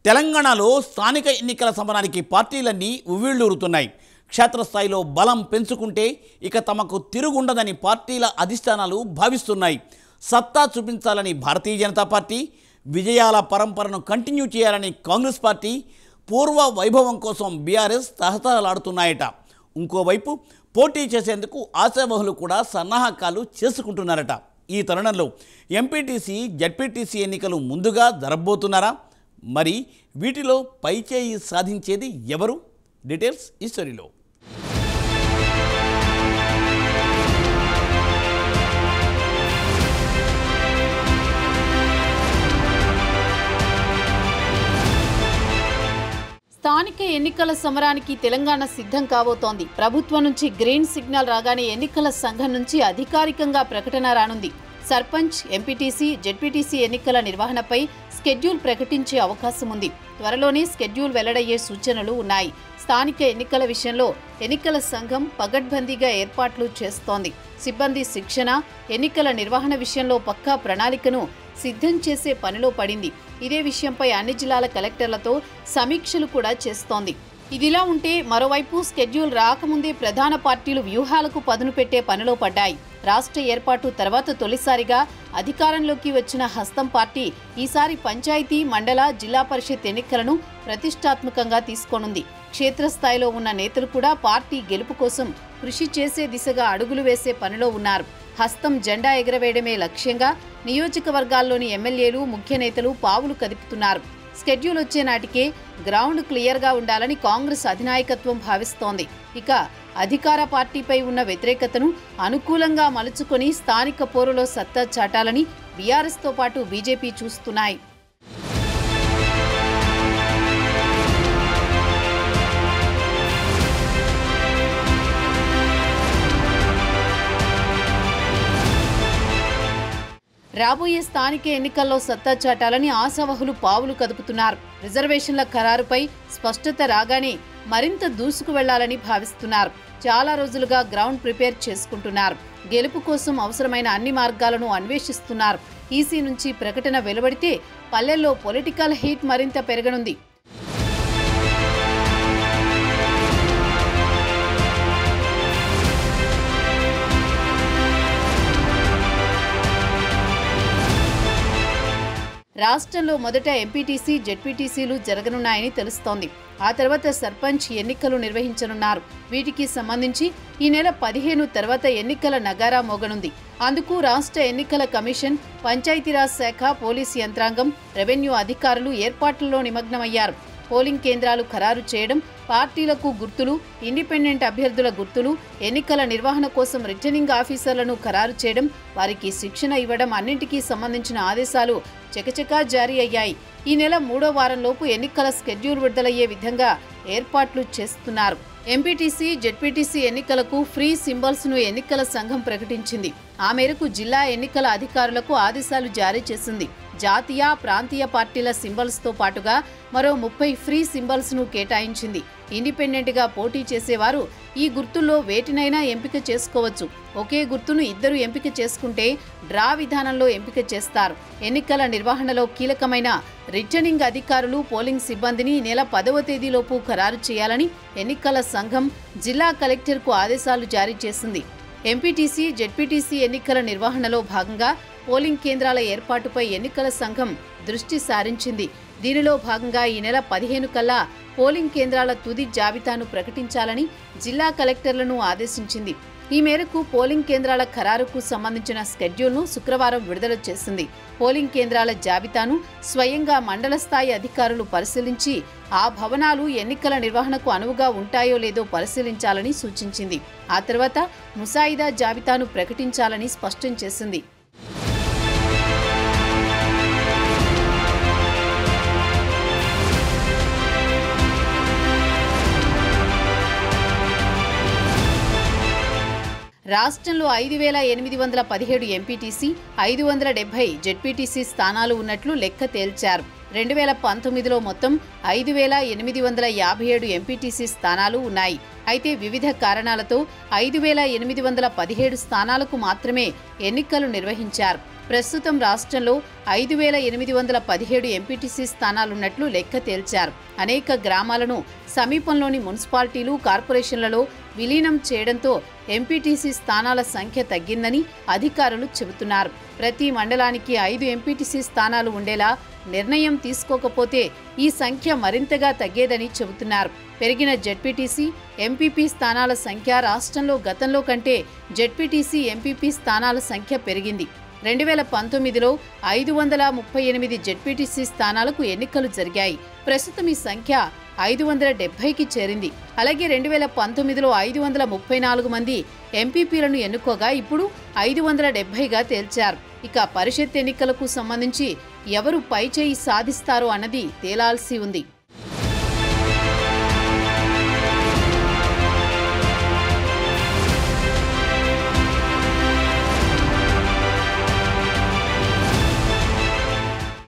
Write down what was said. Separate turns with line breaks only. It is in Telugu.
తెలంగాణలో స్థానిక ఎన్నికల సమరానికి పార్టీలన్నీ ఉవ్విళ్లూరుతున్నాయి. క్షేత్రస్థాయిలో బలం పెంచుకుంటే ఇక తమకు తిరుగుండదని పార్టీల అధిష్టానాలు భావిస్తున్నాయి. సత్తా చూపించాలని భారతీయ జనతా పార్టీ, విజయాల పరంపరను కంటిన్యూ చేయాలని కాంగ్రెస్ పార్టీ, పూర్వ వైభవం కోసం బీఆర్ఎస్ తహతహలాడుతున్నాయట. ఇంకోవైపు పోటీ చేసేందుకు ఆశావహులు కూడా సన్నాహకాలు చేసుకుంటున్నారట. ఈ తరుణంలో ఎంపీటీసీ, జడ్పీటీసీ ఎన్నికలు ముందుగా జరగబోతున్నారా? మరి వీటిలో పైచేయి సాధించేది ఎవరు? డీటెయిల్స్ ఈ స్టోరీలో.
స్థానిక ఎన్నికల సమరానికి తెలంగాణ సిద్ధం కాబోతోంది. ప్రభుత్వం నుంచి గ్రీన్ సిగ్నల్ రాగానే ఎన్నికల సంఘం నుంచి అధికారికంగా ప్రకటన రానుంది. సర్పంచ్, ఎంపీటీసీ, జెడ్పీటీసీ ఎన్నికల నిర్వహణపై స్కెడ్యూల్ ప్రకటించే అవకాశం ఉంది. త్వరలోనే స్కెడ్యూల్ వెల్లడయ్యే సూచనలు ఉన్నాయి. స్థానిక ఎన్నికల విషయంలో ఎన్నికల సంఘం పగడ్బందీగా ఏర్పాట్లు చేస్తోంది. సిబ్బంది శిక్షణ, ఎన్నికల నిర్వహణ విషయంలో పక్కా ప్రణాళికను సిద్ధం చేసే పనిలో పడింది. ఇదే విషయంపై అన్ని జిల్లాల కలెక్టర్లతో సమీక్షలు కూడా చేస్తోంది. ఇదిలా ఉంటే మరోవైపు స్కెడ్యూల్ రాకముందే ప్రధాన పార్టీలు వ్యూహాలకు పదును పెట్టే పనిలో పడ్డాయి. రాష్ట్ర ఏర్పాటు తర్వాత తొలిసారిగా అధికారంలోకి వచ్చిన హస్తం పార్టీ ఈసారి పంచాయతీ, మండల, జిల్లా పరిషత్ ఎన్నికలను ప్రతిష్టాత్మకంగా తీసుకోనుంది. క్షేత్రస్థాయిలో ఉన్న నేతలు కూడా పార్టీ గెలుపు కోసం కృషి చేసే దిశగా అడుగులు వేసే పనిలో ఉన్నారు. హస్తం జెండా ఎగరవేయడమే లక్ష్యంగా నియోజకవర్గాల్లోని ఎమ్మెల్యేలు, ముఖ్య నేతలు పావులు కదుపుతున్నారు. స్కెడ్యూల్ వచ్చే నాటికే గ్రౌండ్ క్లియర్గా ఉండాలని కాంగ్రెస్ అధినాయకత్వం భావిస్తోంది. ఇక అధికార పార్టీపై ఉన్న వ్యతిరేకతను అనుకూలంగా మలుచుకొని స్థానిక పోరులో సత్తా చాటాలని బీఆర్ఎస్తో పాటు బీజేపీ చూస్తున్నాయి. రాబోయే స్థానిక ఎన్నికల్లో సత్తా చాటాలని ఆశావహులు పావులు కదుపుతున్నారు. రిజర్వేషన్ల ఖరారుపై స్పష్టత రాగానే మరింత దూసుకు వెళ్లాలని భావిస్తున్నారు. చాలా రోజులుగా గ్రౌండ్ ప్రిపేర్ చేసుకుంటున్నారు. గెలుపు కోసం అవసరమైన అన్ని మార్గాలను అన్వేషిస్తున్నారు. ఈసీ నుంచి ప్రకటన వెలువడితే పల్లెల్లో పొలిటికల్ హీట్ మరింత పెరగనుంది. రాష్ట్రంలో మొదట ఎంపీటీసీ, జెడ్పీటీసీలు జరగనున్నాయని తెలుస్తోంది. ఆ తర్వాత సర్పంచ్ ఎన్నికలు నిర్వహించనున్నారు. వీటికి సంబంధించి ఈ నెల 15 తర్వాత ఎన్నికల నగారా మోగనుంది. అందుకు రాష్ట్ర ఎన్నికల కమిషన్, పంచాయతీరాజ్ శాఖ, పోలీసు యంత్రాంగం, రెవెన్యూ అధికారులు ఏర్పాట్లలో నిమగ్నమయ్యారు. పోలింగ్ కేంద్రాలు ఖరారు చేయడం, పార్టీలకు గుర్తులు, ఇండిపెండెంట్ అభ్యర్థుల గుర్తులు, ఎన్నికల నిర్వహణ కోసం రిటర్నింగ్ ఆఫీసర్లను ఖరారు చేయడం, వారికి శిక్షణ ఇవ్వడం అన్నింటికీ సంబంధించిన ఆదేశాలు చకచకా జారీ అయ్యాయి. ఈ నెల 3వ వారంలోపు ఎన్నికల స్కెడ్యూల్ విడుదలయ్యే విధంగా ఏర్పాట్లు చేస్తున్నారు. ఎంపీటీసీ, జెడ్పీటీసీ ఎన్నికలకు ఫ్రీ సింబల్స్ ను ఎన్నికల సంఘం ప్రకటించింది. ఆ మేరకు జిల్లా ఎన్నికల అధికారులకు ఆదేశాలు జారీ చేసింది. జాతీయ, ప్రాంతీయ పార్టీల సింబల్స్ తో పాటుగా మరో 30 ఫ్రీ సింబల్స్ ను కేటాయించింది. ఇండిపెండెంట్ గా పోటీ చేసేవారు ఈ గుర్తుల్లో వేటినైనా ఎంపిక చేసుకోవచ్చు. ఒకే గుర్తును ఇద్దరు ఎంపిక చేసుకుంటే డ్రా విధానంలో ఎంపిక చేస్తారు. ఎన్నికల నిర్వహణలో కీలకమైన రిటర్నింగ్ అధికారులు, పోలింగ్ సిబ్బందిని నెల 10వ తేదీలోపు ఖరారు చేయాలని ఎన్నికల సంఘం జిల్లా కలెక్టర్కు ఆదేశాలు జారీ చేసింది. ఎంపీటీసీ, జెడ్పీటీసీ ఎన్నికల నిర్వహణలో భాగంగా పోలింగ్ కేంద్రాల ఏర్పాటుపై ఎన్నికల సంఘం దృష్టి సారించింది. దీనిలో భాగంగా ఈ నెల 15 కల్లా పోలింగ్ కేంద్రాల తుది జాబితాను ప్రకటించాలని జిల్లా కలెక్టర్లను ఆదేశించింది. ఈ మేరకు పోలింగ్ కేంద్రాల ఖరారుకు సంబంధించిన స్కెడ్యూల్ను శుక్రవారం విడుదల చేసింది. పోలింగ్ కేంద్రాల జాబితాను స్వయంగా మండల స్థాయి అధికారులు పరిశీలించి ఆ భవనాలు ఎన్నికల నిర్వహణకు అనువుగా ఉంటాయో లేదో పరిశీలించాలని సూచించింది. ఆ తర్వాత ముసాయిదా జాబితాను ప్రకటించాలని స్పష్టం చేసింది. రాష్ట్రంలో 5,817 ఎంపీటీసీ, 570 జెడ్పీటీసీ స్థానాలు ఉన్నట్లు లెక్క తేల్చారు. 2019లో మొత్తం 5,857 ఎంపీటీసీ స్థానాలు ఉన్నాయి. అయితే వివిధ కారణాలతో 5,817 స్థానాలకు మాత్రమే ఎన్నికలు నిర్వహించారు. ప్రస్తుతం రాష్ట్రంలో 5,817 ఎంపీటీసీ స్థానాలున్నట్లు లెక్క తేల్చారు. అనేక గ్రామాలను సమీపంలోని మున్సిపాలిటీలు, కార్పొరేషన్లలో విలీనం చేయడంతో ఎంపీటీసీ స్థానాల సంఖ్య తగ్గిందని అధికారులు చెబుతున్నారు. ప్రతి మండలానికి 5 ఎంపీటీసీ స్థానాలు ఉండేలా నిర్ణయం తీసుకోకపోతే ఈ సంఖ్య మరింతగా తగ్గేదని చెబుతున్నారు. పెరిగిన జెడ్పీటీసీ, ఎంపీపీ స్థానాల సంఖ్య రాష్ట్రంలో గతంలో కంటే జెడ్పీటీసీ, ఎంపీపీ స్థానాల సంఖ్య పెరిగింది. 2019లో 538 జెడ్పీటీసీ స్థానాలకు ఎన్నికలు జరిగాయి. ప్రస్తుతం ఈ సంఖ్య 570కి చేరింది. అలాగే 2019లో 534 మంది ఎంపీపీలను ఎన్నుకోగా ఇప్పుడు 570గా తేల్చారు. ఇక పరిషత్ ఎన్నికలకు సంబంధించి ఎవరు పైచేయి సాధిస్తారో అన్నది తేలాల్సి ఉంది.